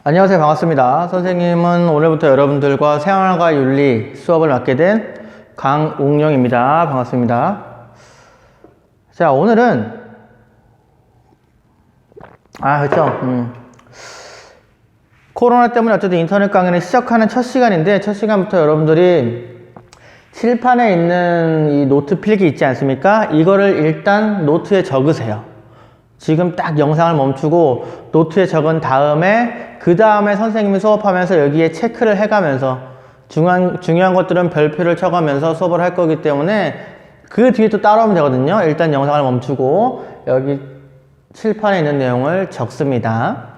안녕하세요. 반갑습니다. 선생님은 오늘부터 여러분들과 생활과 윤리 수업을 맡게 된 강웅영입니다. 반갑습니다. 자, 오늘은 그렇죠. 코로나 때문에 어쨌든 인터넷 강의를 시작하는 첫 시간인데, 첫 시간부터 여러분들이 칠판에 있는 이 노트 필기 있지 않습니까? 이거를 일단 노트에 적으세요. 지금 딱 영상을 멈추고 노트에 적은 다음에 그 다음에 선생님이 수업하면서 여기에 체크를 해가면서 중요한 것들은 별표를 쳐가면서 수업을 할 거기 때문에 그 뒤에 또 따라오면 되거든요. 일단 영상을 멈추고 여기 칠판에 있는 내용을 적습니다.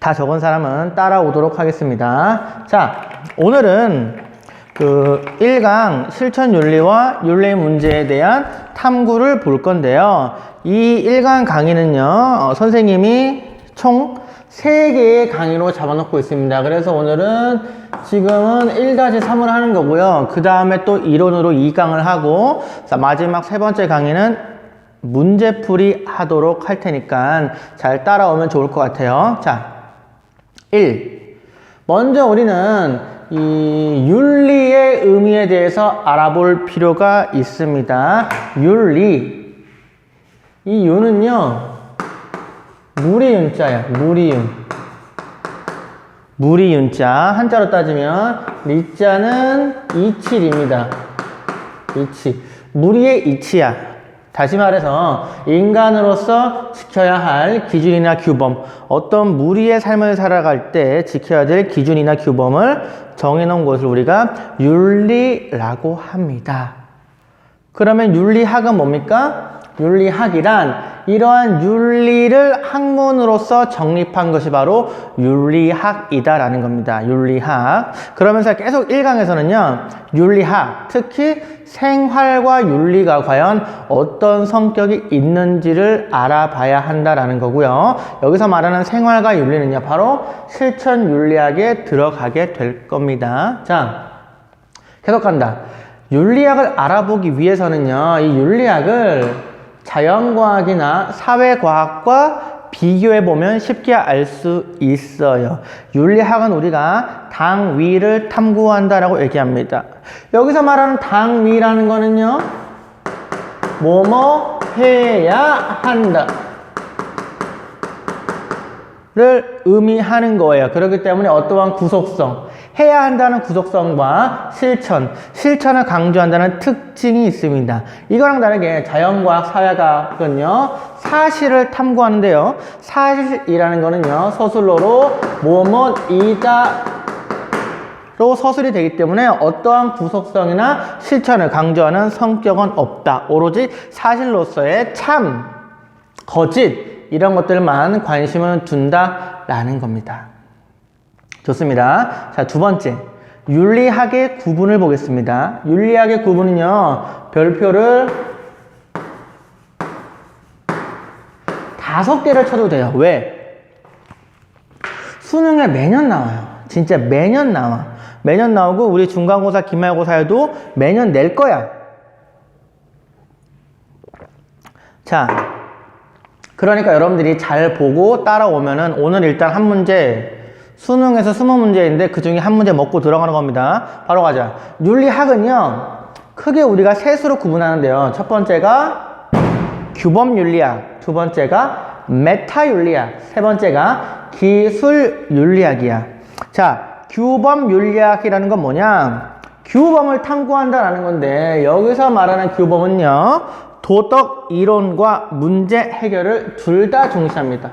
다 적은 사람은 따라오도록 하겠습니다. 자, 오늘은 그 1강 실천윤리와 윤리 문제에 대한 탐구를 볼 건데요. 이 1강 강의는요, 선생님이 총 3개의 강의로 잡아놓고 있습니다. 그래서 오늘은 지금은 1-3을 하는 거고요. 그 다음에 또 이론으로 2강을 하고, 마지막 3번째 강의는 문제풀이 하도록 할 테니까 잘 따라오면 좋을 것 같아요. 자, 1. 먼저 우리는 이 윤리의 의미에 대해서 알아볼 필요가 있습니다. 윤리. 이 윤은요, 무리윤자야. 무리윤자. 한자로 따지면 리자는 이치입니다. 이치. 무리의 이치야. 다시 말해서 인간으로서 지켜야 할 기준이나 규범, 어떤 무리의 삶을 살아갈 때 지켜야 될 기준이나 규범을 정해놓은 것을 우리가 윤리라고 합니다. 그러면 윤리학은 뭡니까? 윤리학이란 이러한 윤리를 학문으로서 정립한 것이 바로 윤리학이다라는 겁니다. 윤리학. 그러면서 계속 1강에서는요, 윤리학, 특히 생활과 윤리가 과연 어떤 성격이 있는지를 알아봐야 한다라는 거고요. 여기서 말하는 생활과 윤리는요, 바로 실천 윤리학에 들어가게 될 겁니다. 자, 계속 간다. 윤리학을 알아보기 위해서는요, 이 윤리학을 자연과학이나 사회과학과 비교해보면 쉽게 알 수 있어요. 윤리학은 우리가 당위를 탐구한다라고 얘기합니다. 여기서 말하는 당위라는 거는요, 뭐뭐 해야 한다 를 의미하는 거예요. 그렇기 때문에 어떠한 구속성, 해야 한다는 구속성과 실천을 강조한다는 특징이 있습니다. 이거랑 다르게 자연과학, 사회과학은요, 사실을 탐구하는데요. 사실이라는 거는요, 서술로로 뭐뭐이다 로 서술이 되기 때문에 어떠한 구속성이나 실천을 강조하는 성격은 없다. 오로지 사실로서의 참, 거짓 이런 것들만 관심을 둔다라는 겁니다. 좋습니다. 자, 두 번째, 윤리학의 구분을 보겠습니다. 윤리학의 구분은요, 별표를 5개를 쳐도 돼요. 왜? 수능에 매년 나와요. 진짜 매년 나와. 매년 나오고 우리 중간고사, 기말고사에도 매년 낼 거야. 자, 그러니까 여러분들이 잘 보고 따라오면은 오늘 일단 한 문제, 수능에서 20문제인데 그 중에 한 문제 먹고 들어가는 겁니다. 바로 가자. 윤리학은요, 크게 우리가 셋으로 구분하는데요. 첫 번째가 규범윤리학, 두 번째가 메타윤리학, 세 번째가 기술윤리학이야. 자, 규범윤리학이라는 건 뭐냐? 규범을 탐구한다라는 건데, 여기서 말하는 규범은요, 도덕 이론과 문제 해결을 둘 다 중시합니다.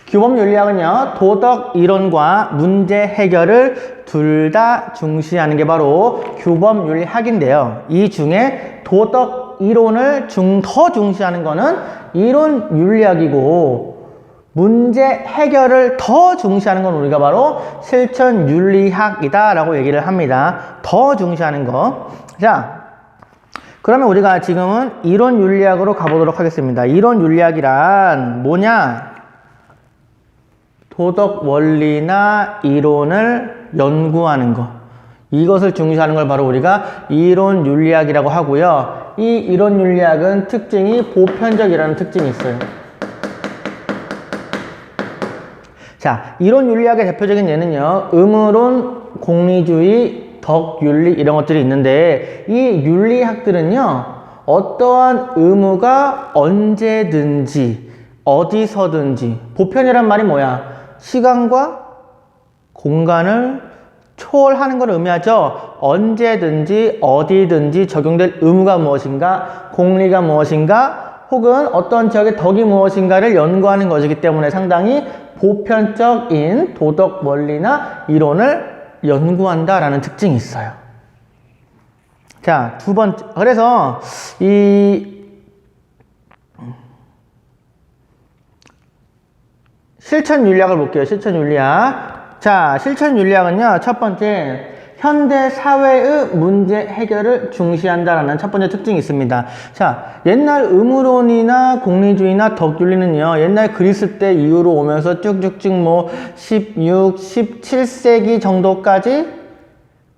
규범윤리학은요, 도덕 이론과 문제 해결을 둘 다 중시하는 게 바로 규범윤리학인데요. 이 중에 도덕 이론을 더 중시하는 거는 이론윤리학이고, 문제 해결을 더 중시하는 건 우리가 바로 실천윤리학이다 라고 얘기를 합니다. 더 중시하는 거. 자, 그러면 우리가 지금은 이론윤리학으로 가보도록 하겠습니다. 이론윤리학이란 뭐냐? 도덕 원리나 이론을 연구하는 것. 이것을 중시하는 걸 바로 우리가 이론 윤리학이라고 하고요. 이 이론 윤리학은 특징이 보편적이라는 특징이 있어요. 자, 이론 윤리학의 대표적인 예는요. 의무론, 공리주의, 덕윤리 이런 것들이 있는데 이 윤리학들은요. 어떠한 의무가 언제든지 어디서든지 보편이란 말이 뭐야? 시간과 공간을 초월하는 걸 의미하죠. 언제든지 어디든지 적용될 의무가 무엇인가, 공리가 무엇인가, 혹은 어떤 지역의 덕이 무엇인가를 연구하는 것이기 때문에 상당히 보편적인 도덕 원리나 이론을 연구한다라는 특징이 있어요. 자, 두 번째. 그래서 이 실천 윤리학을 볼게요. 실천 윤리학. 자, 실천 윤리학은요. 첫 번째, 현대 사회의 문제 해결을 중시한다라는 첫 번째 특징이 있습니다. 자, 옛날 의무론이나 공리주의나 덕윤리는요. 옛날 그리스 때 이후로 오면서 쭉쭉쭉 뭐 16, 17세기 정도까지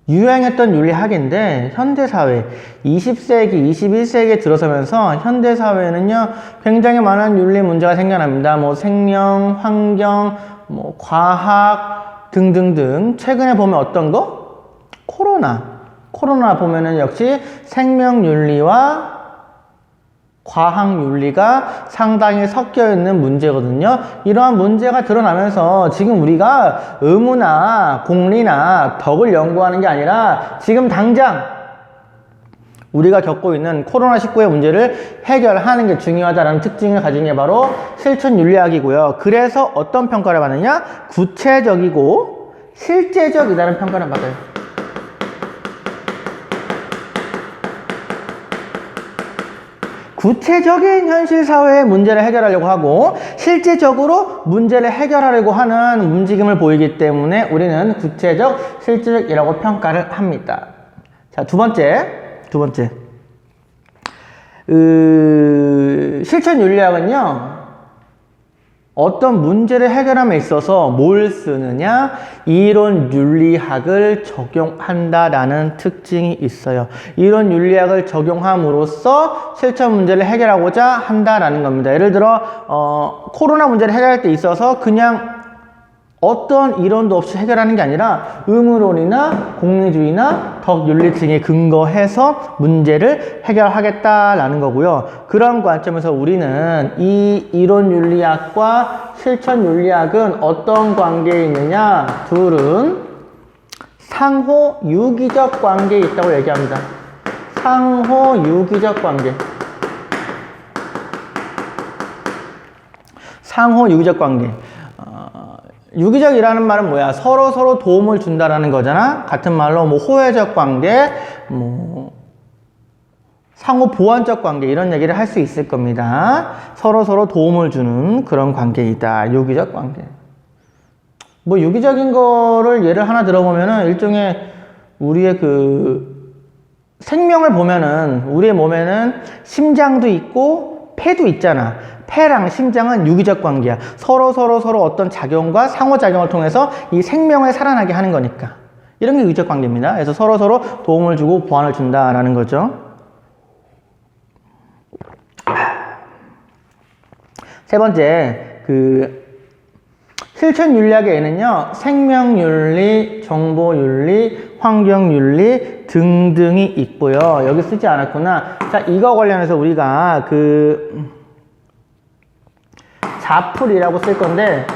유행했던 윤리학인데 현대사회 20세기, 21세기에 들어서면서 현대사회는요 굉장히 많은 윤리 문제가 생겨납니다. 뭐 생명, 환경, 뭐 과학 등등등. 최근에 보면 어떤 거? 코로나 보면은 역시 생명윤리와 과학윤리가 상당히 섞여 있는 문제거든요. 이러한 문제가 드러나면서 지금 우리가 의무나 공리나 덕을 연구하는 게 아니라 지금 당장 우리가 겪고 있는 코로나19의 문제를 해결하는 게 중요하다는 특징을 가진 게 바로 실천윤리학이고요. 그래서 어떤 평가를 받느냐? 구체적이고 실제적이라는 평가를 받아요. 구체적인 현실 사회의 문제를 해결하려고 하고 실제적으로 문제를 해결하려고 하는 움직임을 보이기 때문에 우리는 구체적, 실질적이라고 평가를 합니다. 자, 두 번째. 실천 윤리학은요. 어떤 문제를 해결함에 있어서 뭘 쓰느냐? 이론 윤리학을 적용한다라는 특징이 있어요. 이론 윤리학을 적용함으로써 실천 문제를 해결하고자 한다라는 겁니다. 예를 들어 코로나 문제를 해결할 때 있어서 그냥 어떤 이론도 없이 해결하는 게 아니라 의무론이나 공리주의나 덕윤리 등에 근거해서 문제를 해결하겠다라는 거고요. 그런 관점에서 우리는 이 이론 윤리학과 실천 윤리학은 어떤 관계에 있느냐? 둘은 상호 유기적 관계에 있다고 얘기합니다. 상호 유기적 관계. 상호 유기적 관계. 유기적이라는 말은 뭐야? 서로 도움을 준다라는 거잖아. 같은 말로 뭐 호혜적 관계, 뭐 상호 보완적 관계 이런 얘기를 할 수 있을 겁니다. 서로 도움을 주는 그런 관계이다. 유기적 관계. 뭐 유기적인 거를 예를 하나 들어보면은 일종의 우리의 그 생명을 보면은 우리의 몸에는 심장도 있고 폐도 있잖아. 폐랑 심장은 유기적 관계야. 서로 어떤 작용과 상호작용을 통해서 이 생명을 살아나게 하는 거니까. 이런 게 유기적 관계입니다. 그래서 서로 도움을 주고 보완을 준다라는 거죠. 세 번째, 실천 윤리학에는요, 생명윤리, 정보윤리, 환경윤리 등등이 있고요. 여기 쓰지 않았구나. 자, 이거 관련해서 우리가 자풀이라고 쓸 건데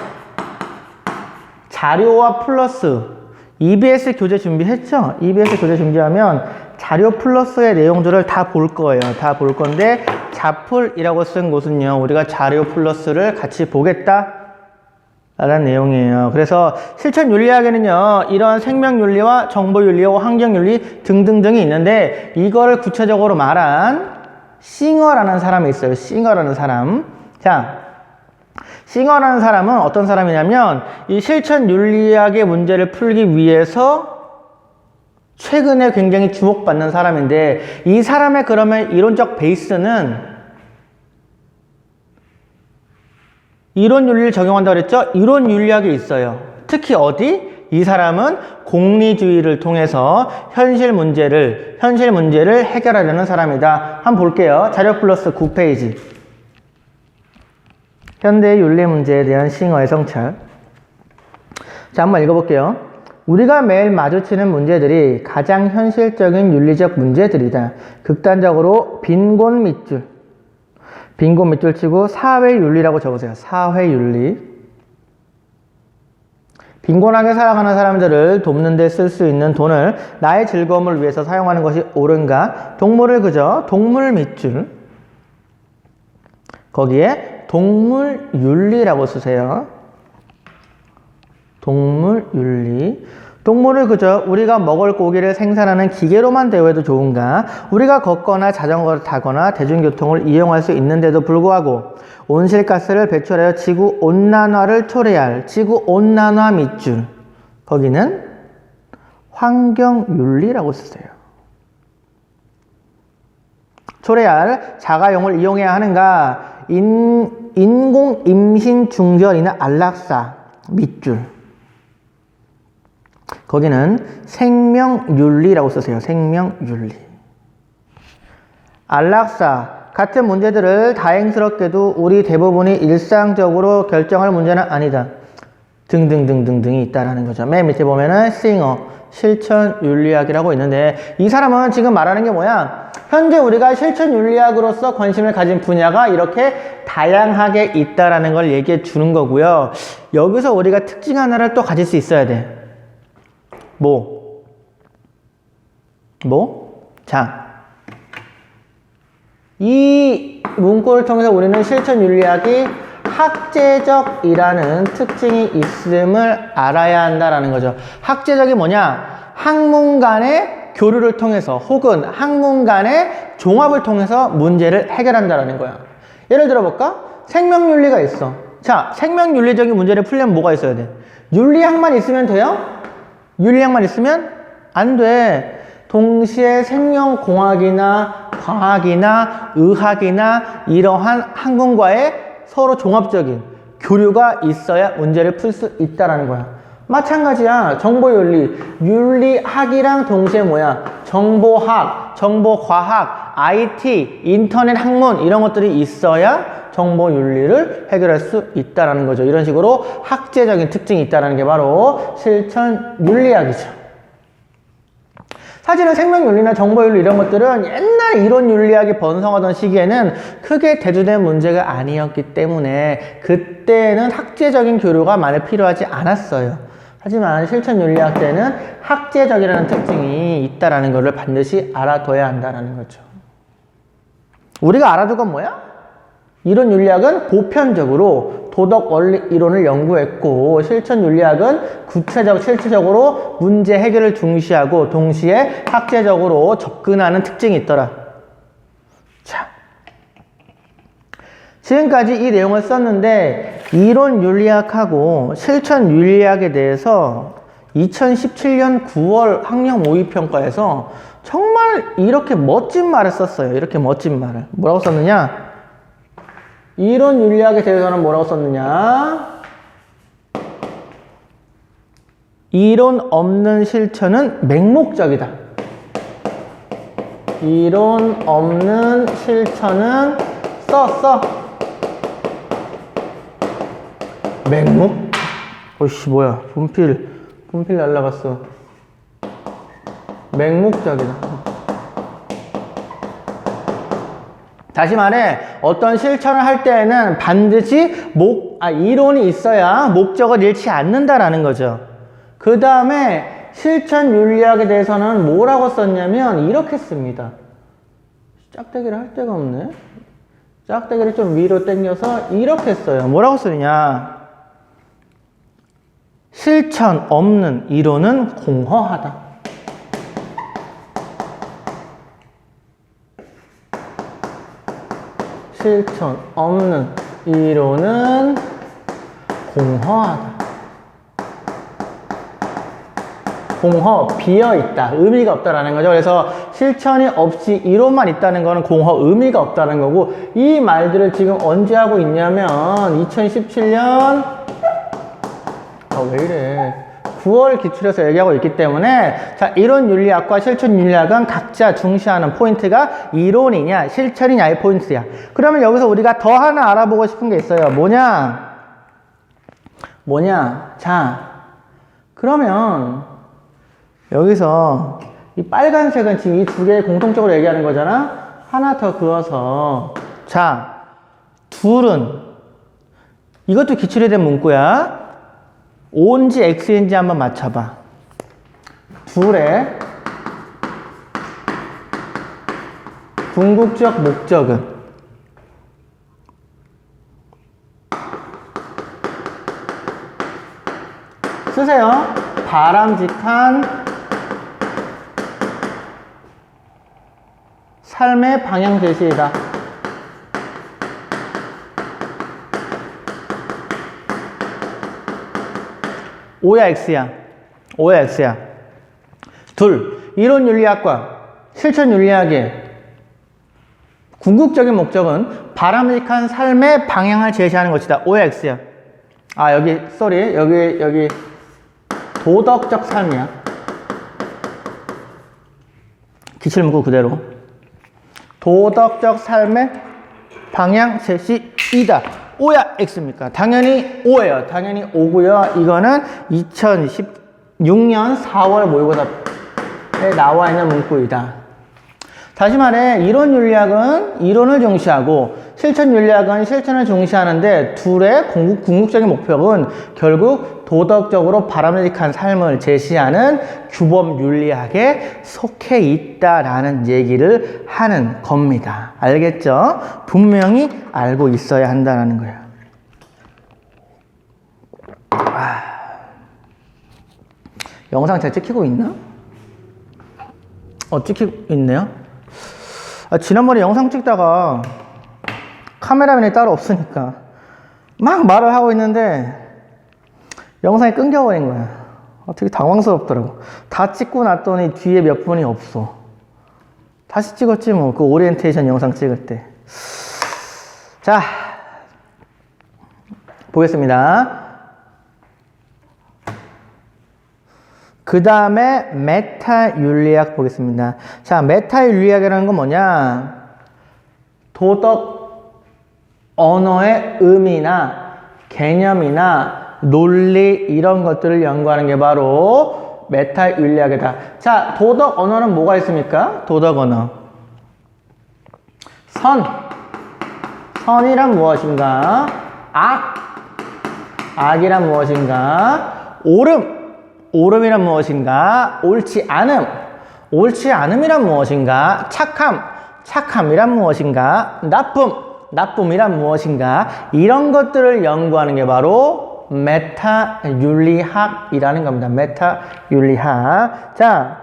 자료와 플러스 EBS 교재 준비했죠? EBS 교재 준비하면 자료 플러스의 내용들을 다 볼 거예요. 다 볼 건데 자풀이라고 쓴 곳은요. 우리가 자료 플러스를 같이 보겠다 라는 내용이에요. 그래서 실천 윤리학에는요. 이러한 생명윤리와 정보윤리와 환경윤리 등등등이 있는데 이거를 구체적으로 말한 싱어라는 사람이 있어요. 싱어라는 사람. 자, 싱어라는 사람은 어떤 사람이냐면 이 실천 윤리학의 문제를 풀기 위해서 최근에 굉장히 주목받는 사람인데 이 사람의 그러면 이론적 베이스는 이론 윤리를 적용한다고 그랬죠? 이론 윤리학이 있어요. 특히 어디? 이 사람은 공리주의를 통해서 현실 문제를 해결하려는 사람이다. 한번 볼게요. 자료 플러스 9페이지. 현대의 윤리 문제에 대한 싱어의 성찰. 자, 한번 읽어볼게요. 우리가 매일 마주치는 문제들이 가장 현실적인 윤리적 문제들이다. 극단적으로 빈곤 밑줄 치고 사회윤리라고 적으세요. 사회윤리. 빈곤하게 살아가는 사람들을 돕는 데 쓸 수 있는 돈을 나의 즐거움을 위해서 사용하는 것이 옳은가? 동물을 그저 동물 밑줄, 거기에 동물윤리라고 쓰세요. 동물윤리. 동물을 그저 우리가 먹을 고기를 생산하는 기계로만 대우해도 좋은가? 우리가 걷거나 자전거를 타거나 대중교통을 이용할 수 있는데도 불구하고 온실가스를 배출하여 지구온난화를 초래할 지구온난화 밑줄, 거기는 환경윤리라고 쓰세요. 초래할 자가용을 이용해야 하는가? 인공 임신 중절이나 안락사 밑줄, 거기는 생명윤리라고 쓰세요. 생명윤리. 안락사 같은 문제들을 다행스럽게도 우리 대부분이 일상적으로 결정할 문제는 아니다. 등등등등등이 있다라는 거죠. 맨 밑에 보면은 싱어 실천윤리학이라고 있는데, 이 사람은 지금 말하는 게 뭐야? 현재 우리가 실천윤리학으로서 관심을 가진 분야가 이렇게 다양하게 있다라는 걸 얘기해 주는 거고요. 여기서 우리가 특징 하나를 또 가질 수 있어야 돼. 자, 이 문구를 통해서 우리는 실천윤리학이 학제적이라는 특징이 있음을 알아야 한다라는 거죠. 학제적이 뭐냐? 학문 간의 교류를 통해서 혹은 학문 간의 종합을 통해서 문제를 해결한다라는 거야. 예를 들어볼까? 생명윤리가 있어. 자, 생명윤리적인 문제를 풀려면 뭐가 있어야 돼? 윤리학만 있으면 돼요? 윤리학만 있으면 안 돼. 동시에 생명공학이나 과학이나 의학이나 이러한 학문과의 서로 종합적인 교류가 있어야 문제를 풀 수 있다라는 거야. 마찬가지야. 정보윤리. 윤리학이랑 동시에 뭐야? 정보학, 정보과학, IT, 인터넷 학문 이런 것들이 있어야 정보윤리를 해결할 수 있다라는 거죠. 이런 식으로 학제적인 특징이 있다는 게 바로 실천윤리학이죠. 사실은 생명윤리나 정보윤리 이런 것들은 옛날 이론윤리학이 번성하던 시기에는 크게 대두된 문제가 아니었기 때문에 그때는 학제적인 교류가 많이 필요하지 않았어요. 하지만 실천윤리학 때는 학제적이라는 특징이 있다는 것을 반드시 알아둬야 한다는 거죠. 우리가 알아둘 건 뭐야? 이론윤리학은 보편적으로 도덕 원리 이론을 연구했고, 실천윤리학은 구체적, 실체적으로 문제 해결을 중시하고 동시에 학제적으로 접근하는 특징이 있더라. 자, 지금까지 이 내용을 썼는데 이론윤리학하고 실천윤리학에 대해서 2017년 9월 학령 모의평가에서 정말 이렇게 멋진 말을 썼어요. 이렇게 멋진 말을. 뭐라고 썼느냐? 이론 윤리학에 대해서는 뭐라고 썼느냐? 이론 없는 실천은 맹목적이다. 이론 없는 실천은 맹목? 어이씨 뭐야, 분필 날라갔어. 맹목적이다. 다시 말해, 어떤 실천을 할 때에는 반드시 이론이 있어야 목적을 잃지 않는다라는 거죠. 그 다음에 실천윤리학에 대해서는 뭐라고 썼냐면 이렇게 씁니다. 짝대기를 할 데가 없네. 짝대기를 좀 위로 당겨서 이렇게 써요. 뭐라고 쓰느냐? 실천 없는 이론은 공허하다. 실천 없는 이론은 공허하다. 공허, 비어있다, 의미가 없다라는 거죠. 그래서 실천이 없이 이론만 있다는 거는 공허, 의미가 없다는 거고, 이 말들을 지금 언제 하고 있냐면 2017년 왜 이래 9월 기출에서 얘기하고 있기 때문에, 자, 이론 윤리학과 실천 윤리학은 각자 중시하는 포인트가 이론이냐 실천이냐의 포인트야. 그러면 여기서 우리가 더 하나 알아보고 싶은 게 있어요. 뭐냐? 자, 그러면 여기서 이 빨간색은 지금 이 두 개 공통적으로 얘기하는 거잖아. 하나 더 그어서, 자, 둘은, 이것도 기출에 대한 문구야. O인지 X인지 한번 맞춰봐. 둘의 궁극적 목적은, 쓰세요. 바람직한 삶의 방향 제시이다. O야 X야? O야 X야? 둘, 이론 윤리학과 실천 윤리학의 궁극적인 목적은 바람직한 삶의 방향을 제시하는 것이다. O야 X야? 아, 여기 도덕적 삶이야. 기출문구 그대로. 도덕적 삶의 방향 제시이다. O야 X입니까? 당연히 O예요. 당연히 O고요. 이거는 2016년 4월 모의고사에 나와 있는 문구이다. 다시 말해, 이론 윤리학은 이론을 중시하고 실천 윤리학은 실천을 중시하는데, 둘의 궁극적인 목표는 결국 도덕적으로 바람직한 삶을 제시하는 규범 윤리학에 속해 있다라는 얘기를 하는 겁니다. 알겠죠? 분명히 알고 있어야 한다는 거예요. 영상 잘 찍히고 있나? 찍히고 있네요. 지난번에 영상 찍다가 카메라맨이 따로 없으니까 막 말을 하고 있는데 영상이 끊겨버린 거야. 되게 당황스럽더라고. 다 찍고 났더니 뒤에 몇 분이 없어. 다시 찍었지 뭐, 그 오리엔테이션 영상 찍을 때. 자, 보겠습니다. 그 다음에 메타 윤리학 보겠습니다. 자, 메타 윤리학이라는 건 뭐냐? 도덕 언어의 의미나 개념이나 논리 이런 것들을 연구하는 게 바로 메타 윤리학이다. 자, 도덕 언어는 뭐가 있습니까? 도덕 언어. 선이란 무엇인가? 악이란 무엇인가? 옳음이란 무엇인가? 옳지 않음이란 무엇인가? 착함이란 무엇인가? 나쁨이란 무엇인가? 이런 것들을 연구하는 게 바로 메타 윤리학이라는 겁니다. 메타 윤리학. 자,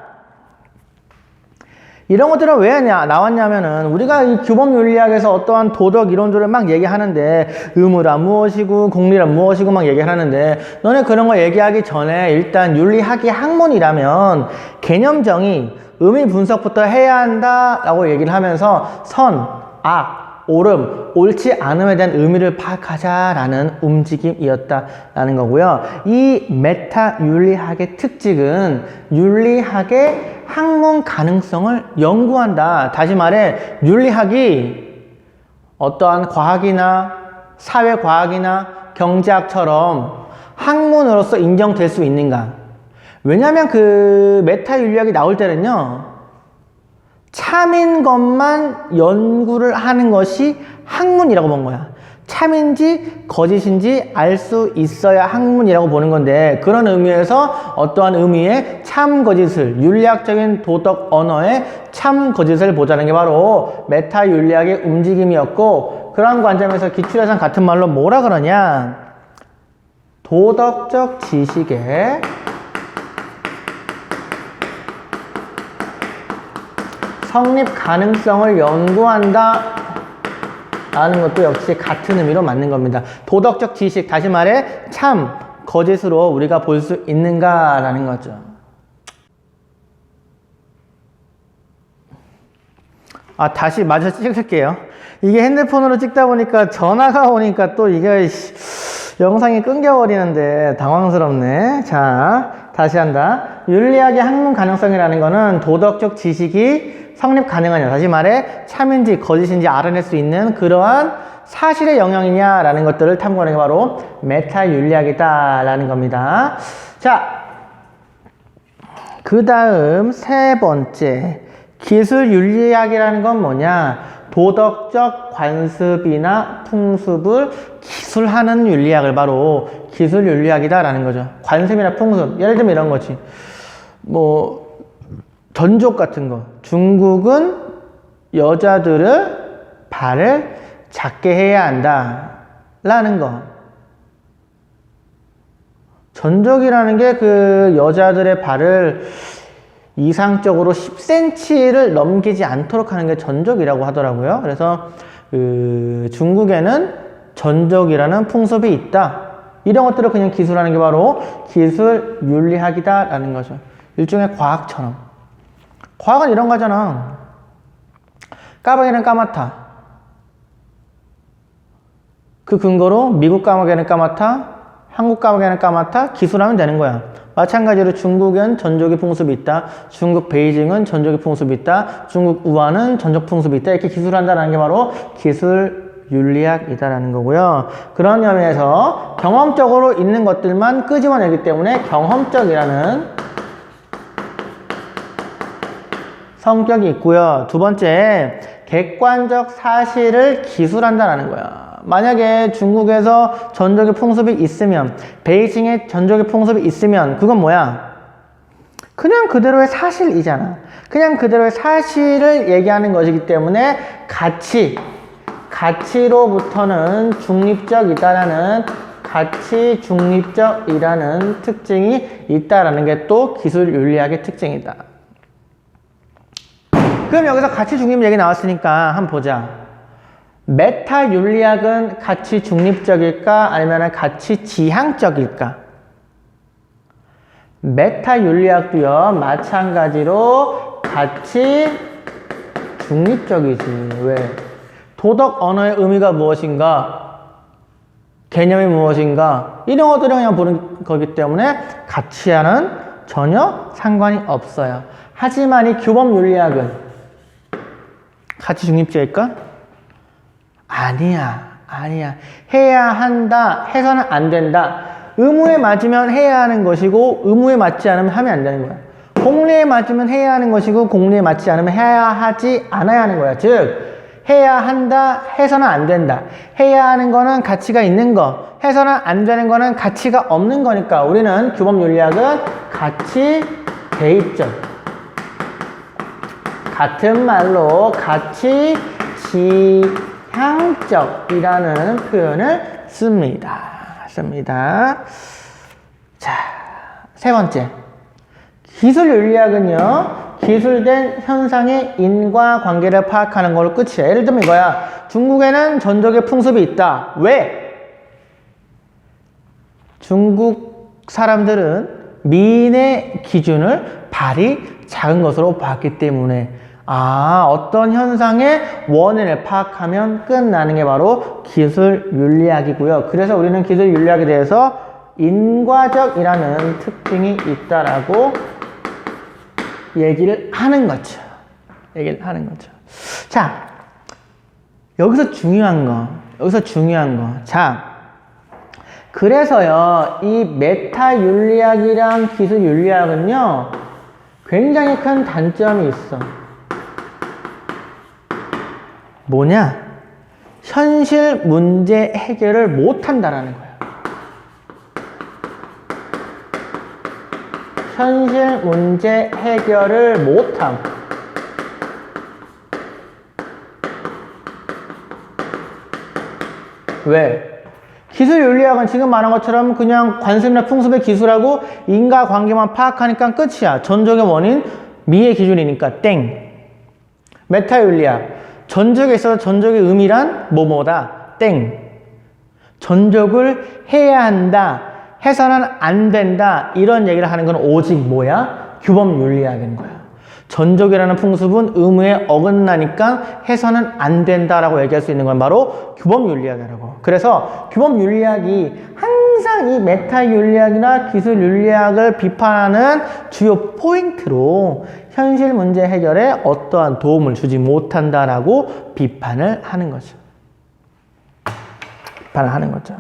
이런 것들은 왜 나왔냐면은, 우리가 이 규범 윤리학에서 어떠한 도덕 이론들을 막 얘기하는데, 의무란 무엇이고 공리란 무엇이고 막 얘기하는데, 너네 그런 거 얘기하기 전에 일단 윤리학이 학문이라면 개념 정의, 의미 분석부터 해야 한다라고 얘기를 하면서 선, 악, 옳음, 옳지 않음에 대한 의미를 파악하자라는 움직임이었다라는 거고요. 이 메타 윤리학의 특징은 윤리학의 학문 가능성을 연구한다. 다시 말해, 윤리학이 어떠한 과학이나 사회과학이나 경제학처럼 학문으로서 인정될 수 있는가? 왜냐하면 그 메타 윤리학이 나올 때는요, 참인 것만 연구를 하는 것이 학문이라고 본 거야. 참인지 거짓인지 알 수 있어야 학문이라고 보는 건데, 그런 의미에서 어떠한 의미의 참 거짓을, 윤리학적인 도덕 언어의 참 거짓을 보자는 게 바로 메타 윤리학의 움직임이었고, 그런 관점에서 기출예산 같은 말로 뭐라 그러냐? 도덕적 지식의 성립 가능성을 연구한다 라는 것도 역시 같은 의미로 맞는 겁니다. 도덕적 지식, 다시 말해 참, 거짓으로 우리가 볼 수 있는가 라는 거죠. 아, 다시 마저 찍을게요. 이게 핸드폰으로 찍다 보니까 전화가 오니까 또 이게 영상이 끊겨버리는데 당황스럽네. 자, 다시 한다. 윤리학의 학문 가능성이라는 거는 도덕적 지식이 성립 가능하냐, 다시 말해 참인지 거짓인지 알아낼 수 있는 그러한 사실의 영역이냐라는 것들을 탐구하는 게 바로 메타 윤리학이다라는 겁니다. 자, 그 다음 세 번째, 기술 윤리학이라는 건 뭐냐? 도덕적 관습이나 풍습을 기술하는 윤리학을 바로 기술 윤리학이다라는 거죠. 관습이나 풍습, 예를 들면 이런 거지. 뭐 전족 같은 거. 중국은 여자들의 발을 작게 해야 한다 라는 거. 전족이라는 게 그 여자들의 발을 이상적으로 10cm를 넘기지 않도록 하는 게 전족이라고 하더라고요. 그래서 중국에는 전족이라는 풍습이 있다. 이런 것들을 그냥 기술하는 게 바로 기술 윤리학이다 라는 거죠. 일종의 과학처럼. 과학은 이런 거잖아. 까마귀는 까맣다. 그 근거로 미국 까마귀는 까맣다, 한국 까마귀는 까맣다, 기술하면 되는 거야. 마찬가지로 중국엔 전족의 풍습이 있다, 중국 베이징은 전족의 풍습이 있다, 중국 우한은 전족 풍습이 있다, 이렇게 기술한다는 게 바로 기술 윤리학이다라는 거고요. 그런 의미에서 경험적으로 있는 것들만 끄집어내기 때문에 경험적이라는 성격이 있고요. 두 번째, 객관적 사실을 기술한다는 거야. 만약에 중국에서 전족의 풍습이 있으면, 베이징에 전족의 풍습이 있으면 그건 뭐야? 그냥 그대로의 사실이잖아. 그냥 그대로의 사실을 얘기하는 것이기 때문에 가치로부터는 중립적이다라는 가치 중립적이라는 특징이 있다라는 게 또 기술 윤리학의 특징이다. 그럼 여기서 가치 중립 얘기 나왔으니까 한번 보자. 메타 윤리학은 가치 중립적일까 아니면 가치 지향적일까? 메타 윤리학도요 마찬가지로 가치 중립적이지. 왜? 도덕 언어의 의미가 무엇인가? 개념이 무엇인가? 이런 것들을 그냥 보는 거기 때문에 가치와는 전혀 상관이 없어요. 하지만 이 규범 윤리학은 가치 중립적일까? 아니야. 해야 한다, 해서는 안 된다. 의무에 맞으면 해야 하는 것이고 의무에 맞지 않으면 하면 안 되는 거야. 공리에 맞으면 해야 하는 것이고 공리에 맞지 않으면 해야 하지 않아야 하는 거야. 즉 해야 한다, 해서는 안 된다. 해야 하는 거는 가치가 있는 거, 해서는 안 되는 거는 가치가 없는 거니까 우리는 규범 윤리학은 가치 대입적, 같은 말로 가치 지향적이라는 표현을 씁니다. 자, 세 번째, 기술 윤리학은요 기술된 현상의 인과관계를 파악하는 걸로 끝이야. 예를 들면 이거야. 중국에는 전족의 풍습이 있다. 왜? 중국 사람들은 미인의 기준을 발이 작은 것으로 봤기 때문에 어떤 현상의 원인을 파악하면 끝나는 게 바로 기술 윤리학이고요. 그래서 우리는 기술 윤리학에 대해서 인과적이라는 특징이 있다라고 얘기를 하는 거죠. 자, 여기서 중요한 거. 자, 그래서요, 이 메타 윤리학이랑 기술 윤리학은요, 굉장히 큰 단점이 있어. 뭐냐? 현실 문제 해결을 못 한다라는 거야. 현실 문제 해결을 못함. 왜? 기술 윤리학은 지금 말한 것처럼 그냥 관습이나 풍습의 기술하고 인과관계만 파악하니까 끝이야. 전족의 원인, 미의 기준이니까 땡. 메타 윤리학, 전족에 있어서 전족의 의미란 뭐뭐다 땡. 전족을 해야 한다, 해서는 안 된다, 이런 얘기를 하는 건 오직 뭐야? 규범 윤리학인 거야. 전족이라는 풍습은 의무에 어긋나니까 해서는 안 된다라고 얘기할 수 있는 건 바로 규범윤리학이라고. 그래서 규범윤리학이 항상 이 메타윤리학이나 기술윤리학을 비판하는 주요 포인트로 현실 문제 해결에 어떠한 도움을 주지 못한다라고 비판을 하는 거죠. 비판을 하는 거죠.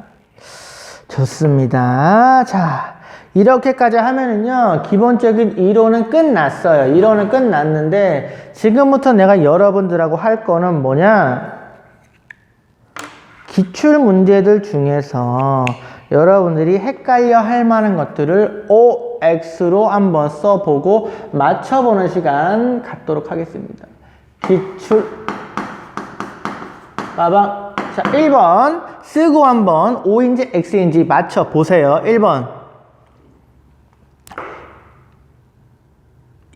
좋습니다. 자, 이렇게까지 하면은요, 기본적인 이론은 끝났어요. 이론은 끝났는데, 지금부터 내가 여러분들하고 할 거는 뭐냐? 기출 문제들 중에서 여러분들이 헷갈려 할 만한 것들을 OX로 한번 써보고 맞춰보는 시간 갖도록 하겠습니다. 기출. 빠방. 자, 1번 쓰고 한번 O인지 X인지 맞춰보세요. 1번.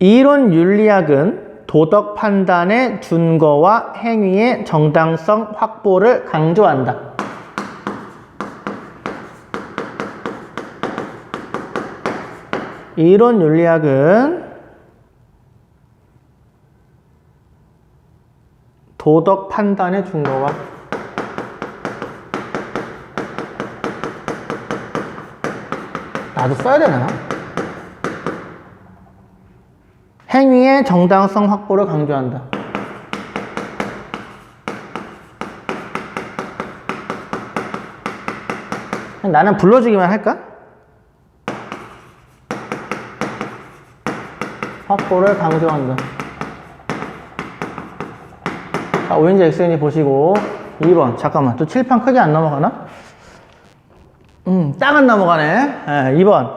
이론 윤리학은 도덕 판단의 준거와 행위의 정당성 확보를 강조한다. 이론 윤리학은 도덕 판단의 준거와 나도 써야 되나? 행위의 정당성 확보를 강조한다. 나는 불러주기만 할까? 확보를 강조한다. 자, O인지 X인지 보시고 2번. 잠깐만, 또 칠판 크게 안 넘어가나? 딱 안 넘어가네. 2번.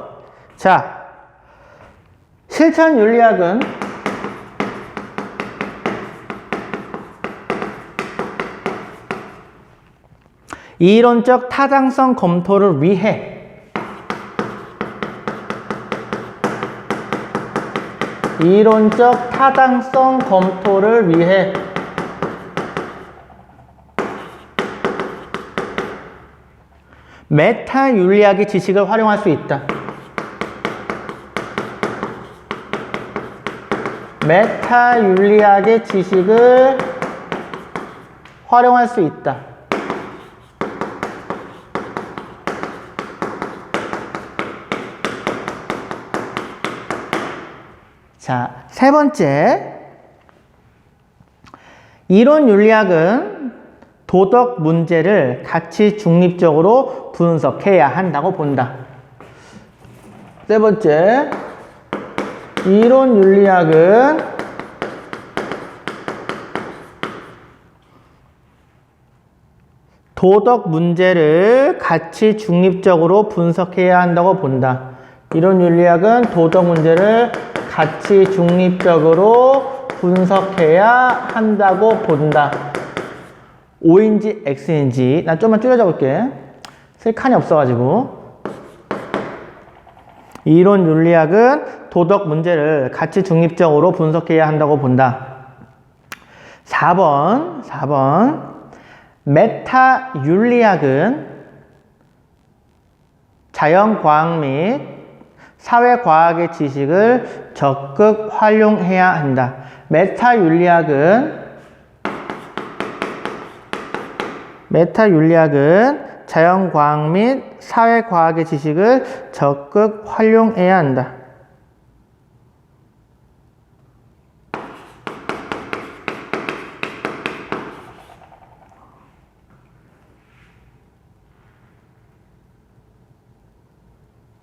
자, 실천 윤리학은 이론적 타당성 검토를 위해 이론적 타당성 검토를 위해 메타 윤리학의 지식을 활용할 수 있다. 메타 윤리학의 지식을 활용할 수 있다. 자, 세 번째. 이론 윤리학은 도덕 문제를 가치 중립적으로 분석해야 한다고 본다. 세 번째. 이론 윤리학은 도덕 문제를 가치 중립적으로 분석해야 한다고 본다. 이론 윤리학은 도덕 문제를 가치 중립적으로 분석해야 한다고 본다. O인지 X인지 난 좀만 줄여 적을게. 쓸 칸이 없어가지고. 이론 윤리학은 도덕 문제를 가치 중립적으로 분석해야 한다고 본다. 4번. 메타 윤리학은 자연과학 및 사회과학의 지식을 적극 활용해야 한다. 메타 윤리학은 자연과학 및 사회과학의 지식을 적극 활용해야 한다.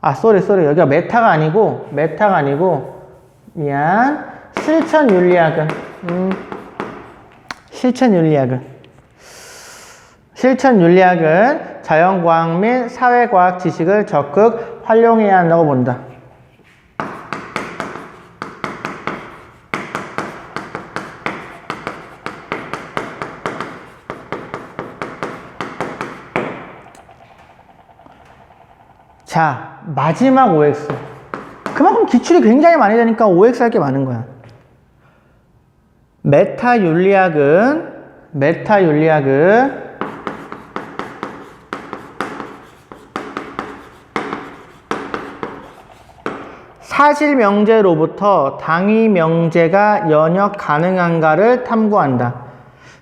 아, 쏘리. 여기가 메타가 아니고, 미안. 실천 윤리학은 자연과학 및 사회과학 지식을 적극 활용해야 한다고 본다. 자, 마지막 OX. 그만큼 기출이 굉장히 많이 되니까 OX 할 게 많은 거야. 메타 윤리학은 사실 명제로부터 당위 명제가 연역 가능한가를 탐구한다.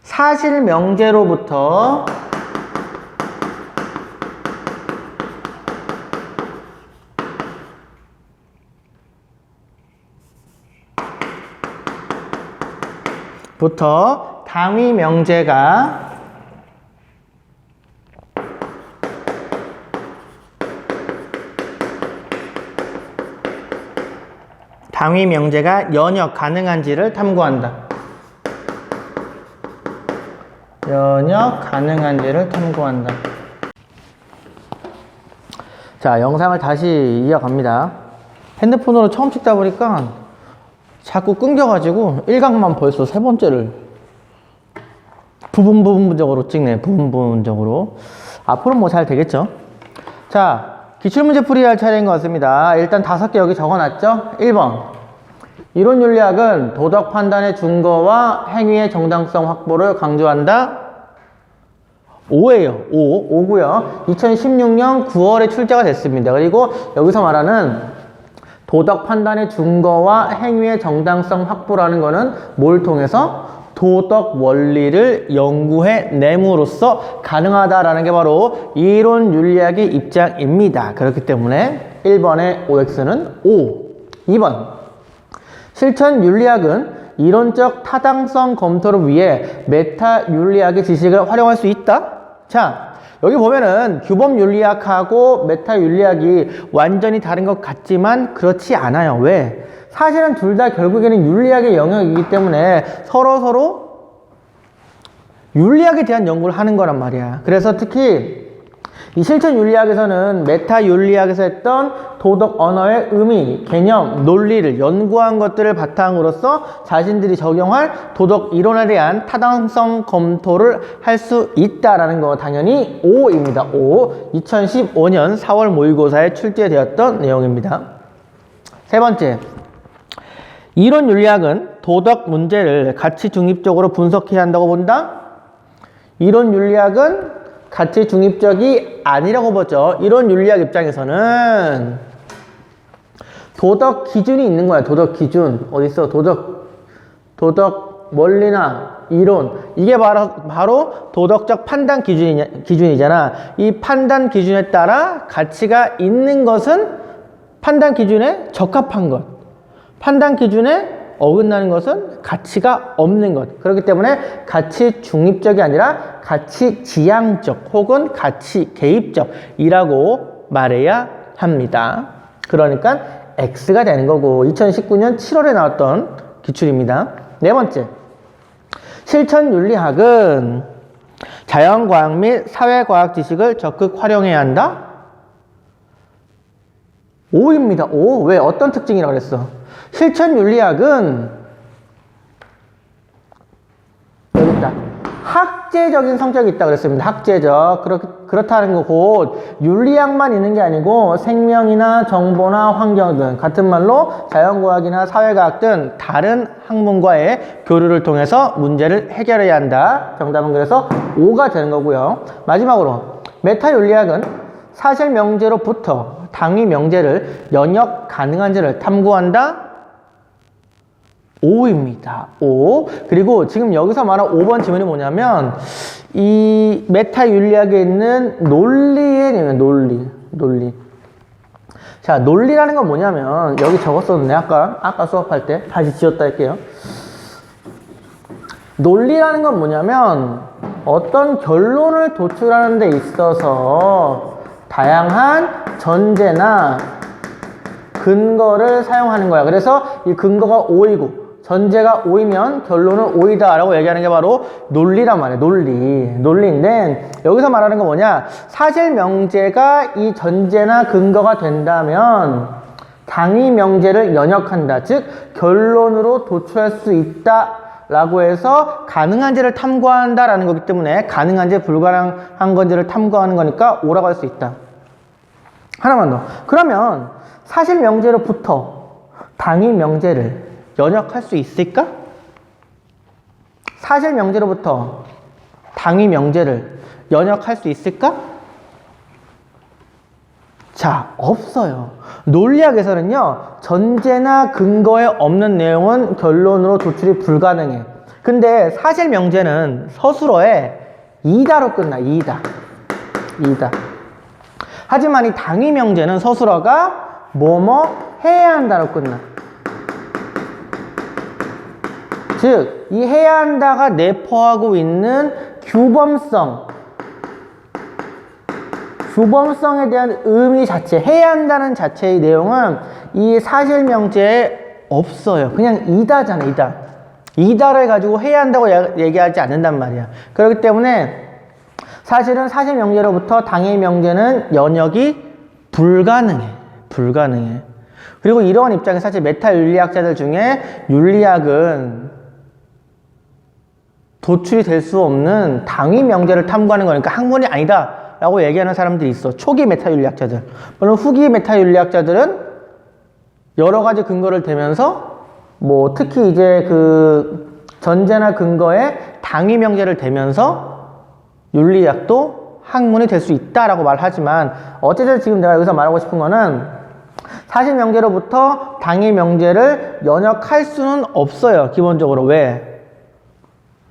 사실 명제로부터 당위 명제가 연역 가능한지를 탐구한다. 연역 가능한지를 탐구한다. 자, 영상을 다시 이어갑니다. 핸드폰으로 처음 찍다 보니까 자꾸 끊겨가지고 1강만 벌써 세 번째를 부분적으로 찍네. 부분적으로. 앞으로는 뭐 잘 되겠죠. 자, 기출문제 풀이할 차례인 것 같습니다. 일단 5개 여기 적어놨죠? 1번. 이론 윤리학은 도덕 판단의 준거와 행위의 정당성 확보를 강조한다. 5예요. 5고요. 2016년 9월에 출제가 됐습니다. 그리고 여기서 말하는 도덕 판단의 준거와 행위의 정당성 확보라는 거는 뭘 통해서? 도덕 원리를 연구해 내므로써 가능하다라는 게 바로 이론 윤리학의 입장입니다. 그렇기 때문에 1번의 OX는 5. 2번. 실천 윤리학은 이론적 타당성 검토를 위해 메타 윤리학의 지식을 활용할 수 있다. 자, 여기 보면은 규범 윤리학하고 메타 윤리학이 완전히 다른 것 같지만 그렇지 않아요. 왜? 사실은 둘 다 결국에는 윤리학의 영역이기 때문에 서로 윤리학에 대한 연구를 하는 거란 말이야. 그래서 특히 이 실천 윤리학에서는 메타 윤리학에서 했던 도덕 언어의 의미, 개념, 논리를 연구한 것들을 바탕으로서 자신들이 적용할 도덕 이론에 대한 타당성 검토를 할 수 있다라는 거 당연히 5입니다. 5. 2015년 4월 모의고사에 출제되었던 내용입니다. 세 번째. 이론 윤리학은 도덕 문제를 가치 중립적으로 분석해야 한다고 본다. 이론 윤리학은 가치 중립적이 아니라고 보죠. 이론 윤리학 입장에서는 도덕 기준이 있는 거야. 도덕 기준. 어딨어? 도덕 원리나 이론. 이게 바로 도덕적 판단 기준이잖아. 이 판단 기준에 따라 가치가 있는 것은 판단 기준에 적합한 것. 판단 기준에 어긋나는 것은 가치가 없는 것. 그렇기 때문에 가치 중립적이 아니라 가치 지향적 혹은 가치 개입적이라고 말해야 합니다. 그러니까 X가 되는 거고 2019년 7월에 나왔던 기출입니다. 네 번째. 실천 윤리학은 자연과학 및 사회과학 지식을 적극 활용해야 한다. 5입니다. 5. 왜? 어떤 특징이라고 그랬어? 실천 윤리학은 여기 있다. 학제적인 성격이 있다고 그랬습니다. 학제적. 그렇다는 거 곧 윤리학만 있는 게 아니고 생명이나 정보나 환경 등 같은 말로 자연과학이나 사회과학 등 다른 학문과의 교류를 통해서 문제를 해결해야 한다. 정답은 그래서 5가 되는 거고요. 마지막으로 메타 윤리학은 사실 명제로부터 당위 명제를 연역 가능한지를 탐구한다. 5입니다. 5. 그리고 지금 여기서 말한 5번 지문이 뭐냐면 이 메타 윤리학에 있는 논리의 논리. 자, 논리라는 건 뭐냐면 여기 적었었는데 아까 수업할 때 다시 지웠다 할게요. 논리라는 건 뭐냐면 어떤 결론을 도출하는 데 있어서 다양한 전제나 근거를 사용하는 거야. 그래서 이 근거가 O이고 전제가 O이면 결론은 O이다 라고 얘기하는 게 바로 논리란 말이에요. 논리인데 여기서 말하는 건 뭐냐, 사실 명제가 이 전제나 근거가 된다면 당위 명제를 연역한다. 즉 결론으로 도출할 수 있다 라고 해서 가능한지를 탐구한다 라는 거기 때문에 가능한지 불가능한 건지를 탐구하는 거니까 O라고 할 수 있다. 하나만 더. 그러면 사실 명제로부터 당위 명제를 연역할 수 있을까? 사실 명제로부터 당위 명제를 연역할 수 있을까? 자, 없어요. 논리학에서는요, 전제나 근거에 없는 내용은 결론으로 도출이 불가능해. 근데 사실 명제는 서술어에 이다로 끝나. 이다. 하지만 이 당위 명제는 서술어가 뭐뭐 해야 한다로 끝나. 즉, 이 해야 한다가 내포하고 있는 규범성에 대한 의미 자체, 해야 한다는 자체의 내용은 이 사실 명제에 없어요. 그냥 이다잖아, 이다. 이다를 가지고 해야 한다고 얘기하지 않는단 말이야. 그렇기 때문에 사실은 사실 명제로부터 당위 명제는 연역이 불가능해. 그리고 이러한 입장에 사실 메타 윤리학자들 중에 윤리학은 도출이 될 수 없는 당위 명제를 탐구하는 거니까 학문이 아니다 라고 얘기하는 사람들이 있어. 초기 메타 윤리학자들. 물론 후기 메타 윤리학자들은 여러 가지 근거를 대면서 뭐 특히 이제 그 전제나 근거에 당위 명제를 대면서 윤리학도 학문이 될 수 있다라고 말하지만, 어쨌든 지금 내가 여기서 말하고 싶은 거는 사실 명제로부터 당위 명제를 연역할 수는 없어요. 기본적으로. 왜?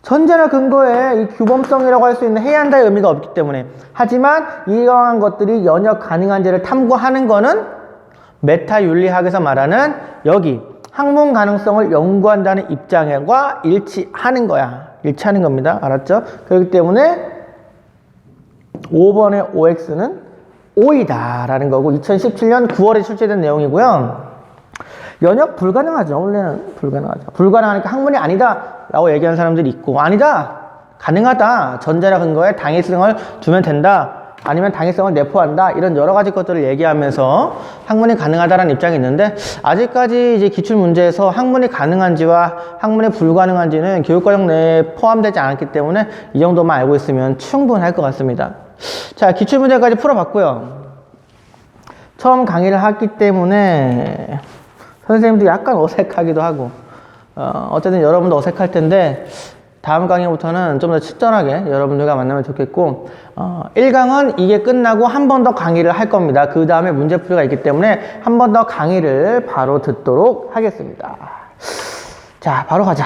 전제나 근거에 이 규범성이라고 할 수 있는 해야 한다의 의미가 없기 때문에. 하지만 이러한 것들이 연역 가능한지를 탐구하는 거는 메타 윤리학에서 말하는 여기 학문 가능성을 연구한다는 입장과 일치하는 거야. 일치하는 겁니다. 알았죠? 그렇기 때문에 5번의 OX는 O이다 라는 거고, 2017년 9월에 출제된 내용이고요. 연역 불가능하죠. 원래는 불가능하죠. 불가능하니까 학문이 아니다 라고 얘기하는 사람들이 있고, 아니다, 가능하다, 전제나 근거에 당위성을 두면 된다, 아니면 당위성을 내포한다, 이런 여러 가지 것들을 얘기하면서 학문이 가능하다라는 입장이 있는데, 아직까지 이제 기출문제에서 학문이 가능한지와 학문이 불가능한지는 교육과정 내에 포함되지 않았기 때문에 이 정도만 알고 있으면 충분할 것 같습니다. 자, 기출문제까지 풀어봤고요. 처음 강의를 했기 때문에 선생님도 약간 어색하기도 하고, 어쨌든 여러분도 어색할 텐데, 다음 강의부터는 좀 더 친절하게 여러분들과 만나면 좋겠고, 1강은 이게 끝나고 한 번 더 강의를 할 겁니다. 그 다음에 문제풀이가 있기 때문에 한 번 더 강의를 바로 듣도록 하겠습니다. 자, 바로 가자.